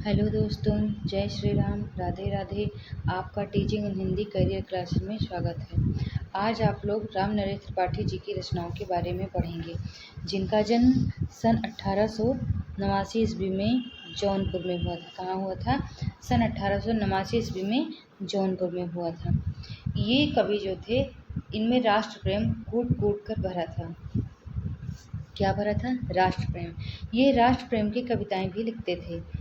Hello दोस्तों, जय श्री राम, राधे राधे। आपका teaching in Hindi career class में स्वागत है। आज आप लोग राम नरेश त्रिपाठी जी की रचनाओं के बारे में पढ़ेंगे, जिनका जन्म सन 1889 ईस्वी में जौनपुर में हुआ था। कहाँ हुआ था? सन 1889 ईस्वी में जौनपुर में हुआ था। ये कवि जो थे, इनमें राष्ट्र प्रेम कूट कूट कर भरा था। क्या भरा था? राष्ट्र प्रेम। ये राष्ट्र प्रेम की कविताएं भी लिखते थे।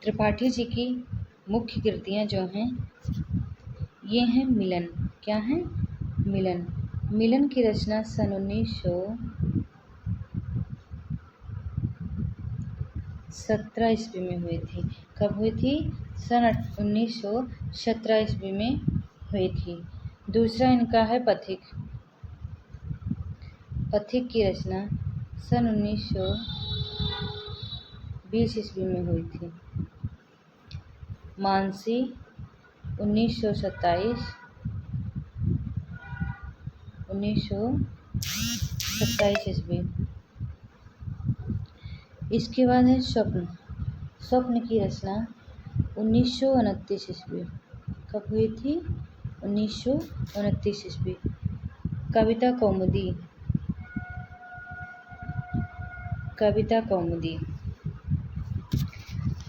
त्रिपाठी जी की मुख्य कृतियाँ जो हैं, ये हैं मिलन। क्या हैं? मिलन। मिलन की रचना सन 1917 ईस्वी में हुई थी। कब हुई थी? सन 1917 ईस्वी में हुई थी। दूसरा इनका है पथिक। पथिक की रचना सन 1920 ईस्वी में हुई थी। मानसी 1927 ईस्वी। इसके बाद है स्वप्न। स्वप्न की रचना 1929 ईस्वी। कब हुई थी? 1929 ईस्वी। कविता कौमुदी। कविता कौमुदी।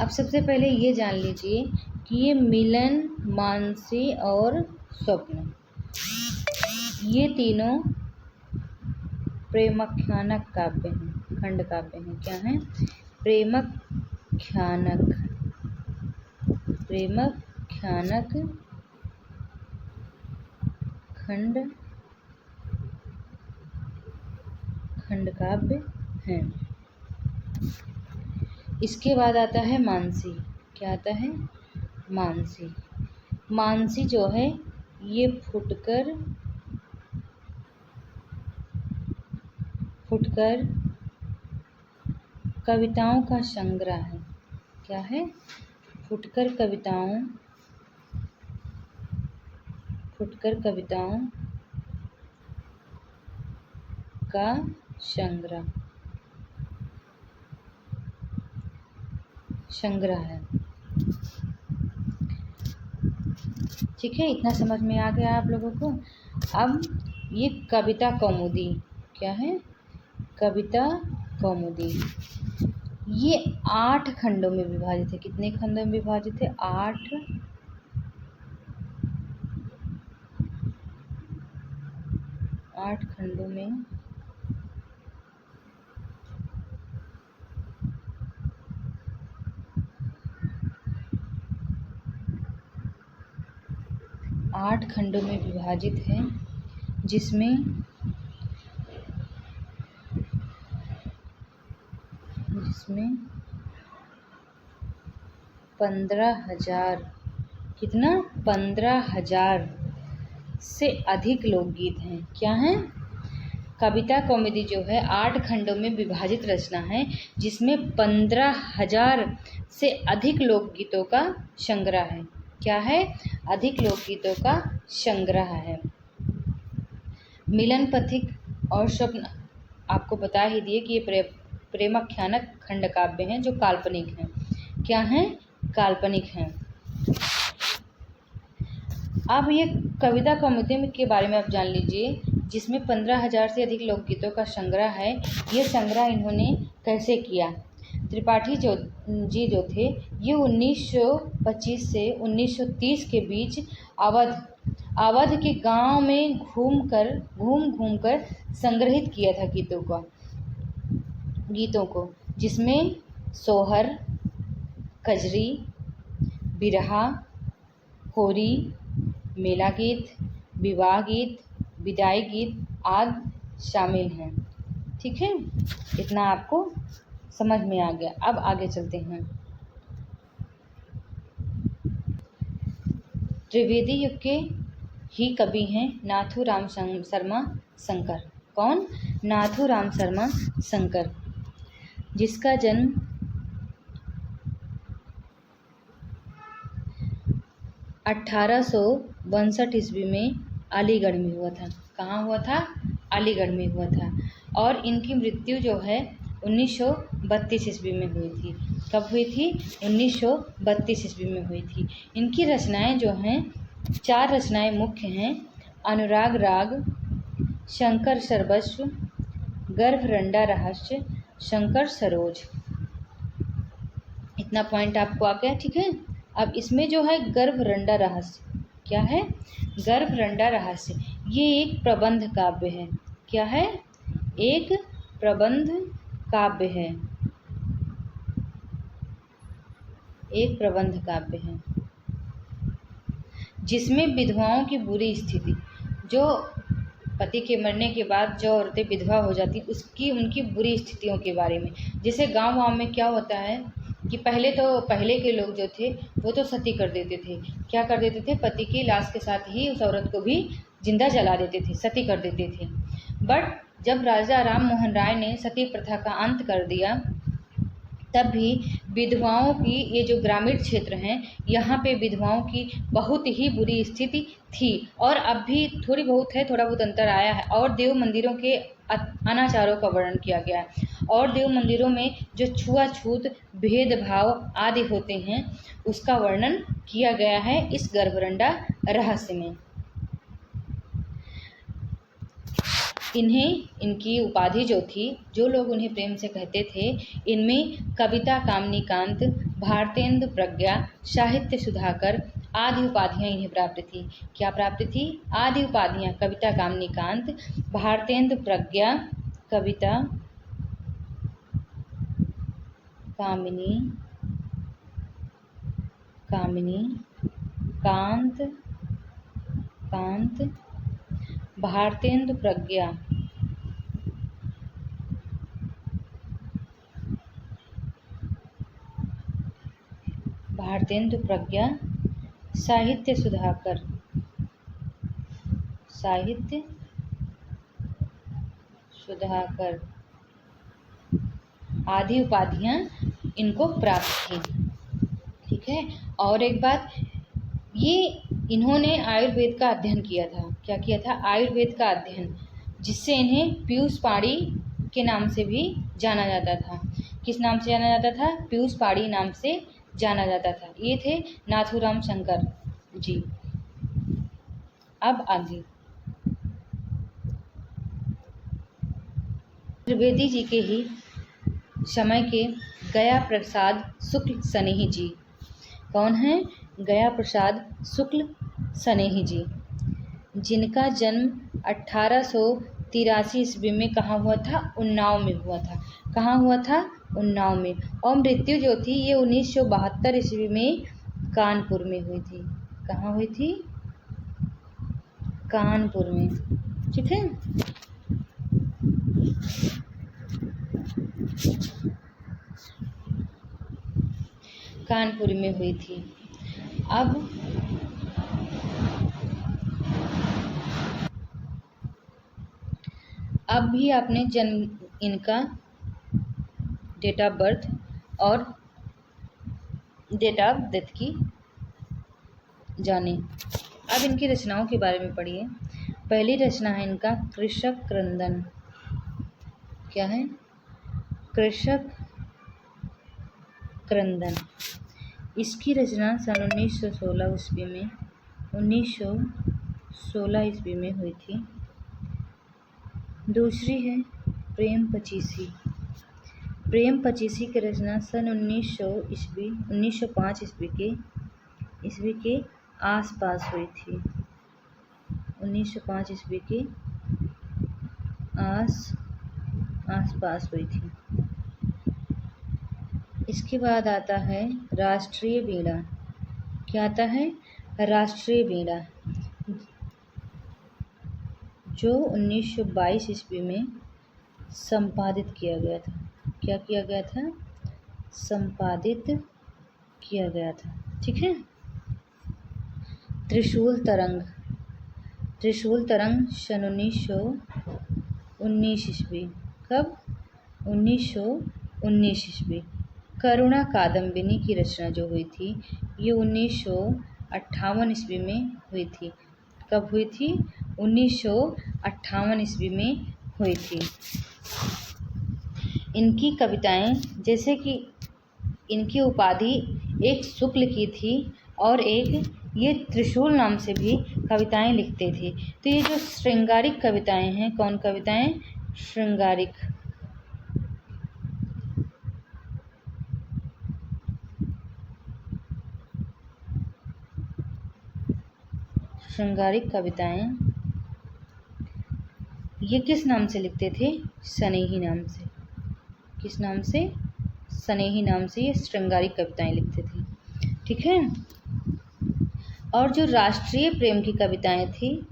अब सबसे पहले ये जान लीजिए कि ये मिलन, मानसी और स्वप्न, ये तीनों प्रेमाख्यानक काव्य हैं, खंड काव्य हैं। क्या हैं? प्रेमाख्यानक। प्रेमाख्यानक खंड काव्य हैं। इसके बाद आता है मानसी। क्या आता है? मानसी। मानसी जो है, ये फुटकर कविताओं का संग्रह है। क्या है? फुटकर कविताओं का संग्रह है। ठीक है, इतना समझ में आ गया आप लोगों को। अब ये कविता कौमुदी। क्या है? कविता कौमुदी। ये 8 खंडों में विभाजित है। कितने खंडों में विभाजित है? 8 खंडों में विभाजित है, जिसमें 15,000 कितना? 15,000 से अधिक लोकगीत हैं। क्या हैं? कविता कौमुदी जो है 8 खंडों में विभाजित रचना है, जिसमें 15,000 से अधिक लोकगीतों का संग्रह है। क्या है? अधिक लोकगीतों का संग्रह है। मिलन, पथिक और स्वप्न आपको बता ही दिए कि ये प्रेमाख्यानक खंड काव्य हैं, जो काल्पनिक हैं। क्या हैं? काल्पनिक हैं। अब ये कविता कौमुदी के बारे में आप जान लीजिए, जिसमें 15,000 से अधिक लोकगीतों का संग्रह है। ये संग्रह इन्होंने कैसे किया? त्रिपाठी जी जो थे, ये 1925 से 1930 के बीच अवध के गांव में घूम घूम कर संग्रहित किया था गीतों को, जिसमें सोहर, कजरी, बिरहा, होरी, मेला गीत, विवाह गीत, विदाई गीत आदि शामिल हैं। ठीक है, इतना आपको समझ में आ गया। अब आगे चलते हैं। त्रिवेदी युग के ही कवि हैं नाथूराम शर्मा शंकर। कौन? नाथूराम शर्मा शंकर, जिसका जन्म 1862 ईस्वी में अलीगढ़ में हुआ था। कहाँ हुआ था? अलीगढ़ में हुआ था। और इनकी मृत्यु जो है 1932 ईस्वी में हुई थी। कब हुई थी? 1932 ईस्वी में हुई थी। इनकी रचनाएं जो हैं, 4 रचनाएं मुख्य हैं: अनुराग राग, शंकर सर्वस्व, गर्भरंडा रहस्य, शंकर सरोज। इतना पॉइंट आपको आ गया, ठीक है। अब इसमें जो है गर्भरंडा रहस्य, क्या है? गर्भरंडा रहस्य ये एक प्रबंध काव्य है। क्या है? एक प्रबंध काव्य है, एक प्रबंध काव्य है, जिसमें विधवाओं की बुरी स्थिति, जो पति के मरने के बाद जो औरतें विधवा हो जाती, उसकी उनकी बुरी स्थितियों के बारे में। जैसे गांव में क्या होता है कि पहले के लोग जो थे वो तो सती कर देते थे। क्या कर देते थे? पति की लाश के साथ ही उस औरत को भी जिंदा जला देते थे, सती कर देते थे। बट जब राजा राम मोहन राय ने सती प्रथा का अंत कर दिया, तब भी विधवाओं की, ये जो ग्रामीण क्षेत्र हैं, यहाँ पे विधवाओं की बहुत ही बुरी स्थिति थी, और अब भी थोड़ी बहुत है, थोड़ा बहुत अंतर आया है। और देव मंदिरों के अनाचारों का वर्णन किया गया है, और देव मंदिरों में जो छुआछूत, भेदभाव आदि होते हैं, उसका वर्णन किया गया है इस गर्भरंडा रहस्य में। इन्हें, इनकी उपाधि जो थी, जो लोग उन्हें प्रेम से कहते थे, इनमें कविता कामनीकांत, भारतेंदु प्रज्ञा, साहित्य सुधाकर आदि उपाधियां इन्हें प्राप्त थी। क्या प्राप्त थी? आदि उपाधियां: कविता कामनीकांत, भारतेंदु प्रज्ञा, कविता कामिनी कांत, भारतेंदु प्रज्ञा, साहित्य सुधाकर, आदि उपाधियां इनको प्राप्त थी, ठीक है। और एक बात, ये इन्होंने आयुर्वेद का अध्ययन किया था। क्या किया था? आयुर्वेद का अध्ययन, जिससे इन्हें पीयूष पाड़ी के नाम से भी जाना जाता था। किस नाम से जाना जाता था? पीयूष पाड़ी नाम से जाना जाता था। ये थे नाथूराम शंकर जी। अब आगे त्रिवेदी जी के ही समय के गया प्रसाद शुक्ल सनेही जी। कौन है? गया प्रसाद शुक्ल सनेही जी, जिनका जन्म 1883 ईस्वी में कहाँ हुआ था? उन्नाव में हुआ था। कहाँ हुआ था? उन्नाव में। और मृत्यु जो थी ये 1972 ईस्वी में कानपुर में हुई थी। कहाँ हुई थी? कानपुर में, ठीक है। कानपुर में हुई थी। अब भी आपने जन्म, इनका डेट ऑफ बर्थ और डेट ऑफ डेथ की जाने। अब इनकी रचनाओं के बारे में पढ़िए। पहली रचना है इनका कृषक क्रंदन। क्या है? कृषक क्रंदन। इसकी रचना सन 1916 ईस्वी में हुई थी। दूसरी है प्रेम पचीसी। प्रेम पचीसी की रचना सन 1905 ईस्वी के आसपास हुई थी। 1905 ईस्वी के आसपास हुई थी। इसके बाद आता है राष्ट्रीय वीणा। क्या आता है? राष्ट्रीय वीणा, जो 1922 ईस्वी में संपादित किया गया था। क्या किया गया था? संपादित किया गया था, ठीक है। त्रिशूल तरंग। त्रिशूल तरंग सन 1919 ईस्वी। कब? 1919 ईस्वी। करुणा कादम्बिनी की रचना जो हुई थी ये 1958 ईस्वी में हुई थी। कब हुई थी? 1958 ईस्वी में हुई थी। इनकी कविताएं, जैसे कि इनकी उपाधि एक शुक्ल की थी और एक ये त्रिशूल नाम से भी कविताएं लिखते थे। तो ये जो श्रृंगारिक कविताएं हैं, कौन कविताएं? श्रृंगारिक। श्रृंगारिक कविताएं ये किस नाम से लिखते थे? स्नेही नाम से। किस नाम से? स्नेही नाम से ये श्रृंगारिक कविताएं लिखते थे। ठीक है। और जो राष्ट्रीय प्रेम की कविताएं थी,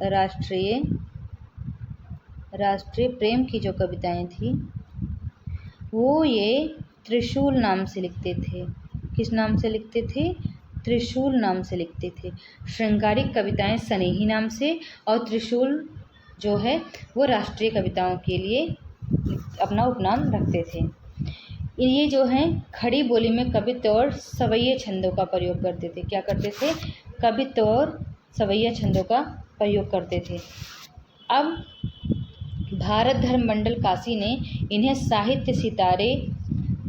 राष्ट्रीय प्रेम की जो कविताएं थी वो ये त्रिशूल नाम से लिखते थे। किस नाम से लिखते थे? त्रिशूल नाम से लिखते थे। श्रृंगारिक कविताएं स्नेही नाम से और त्रिशूल जो है वो राष्ट्रीय कविताओं के लिए अपना उपनाम रखते थे। ये जो हैं खड़ी बोली में कवित्व और सवैये छंदों का प्रयोग करते थे। क्या करते थे? कवित्व और सवैया छंदों का प्रयोग करते थे। अब भारत धर्म मंडल काशी ने इन्हें साहित्य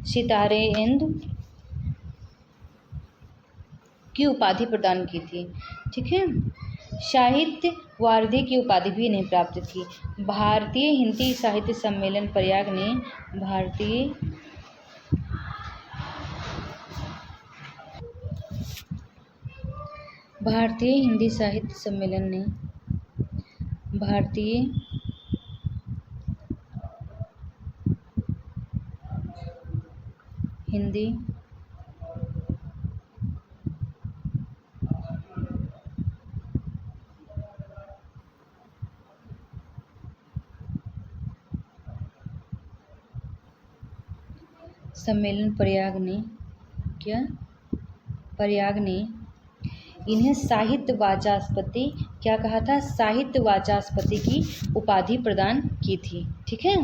सितारेंदु की उपाधि प्रदान की थी। ठीक है। साहित्य वारिधि की उपाधि भी इन्हें प्राप्त थी। भारतीय हिंदी साहित्य सम्मेलन प्रयाग ने भारतीय हिंदी साहित्य सम्मेलन ने भारतीय हिंदी सम्मेलन प्रयाग ने इन्हें साहित्य वाचस्पति, क्या कहा था? साहित्य वाचस्पति की उपाधि प्रदान की थी। ठीक है।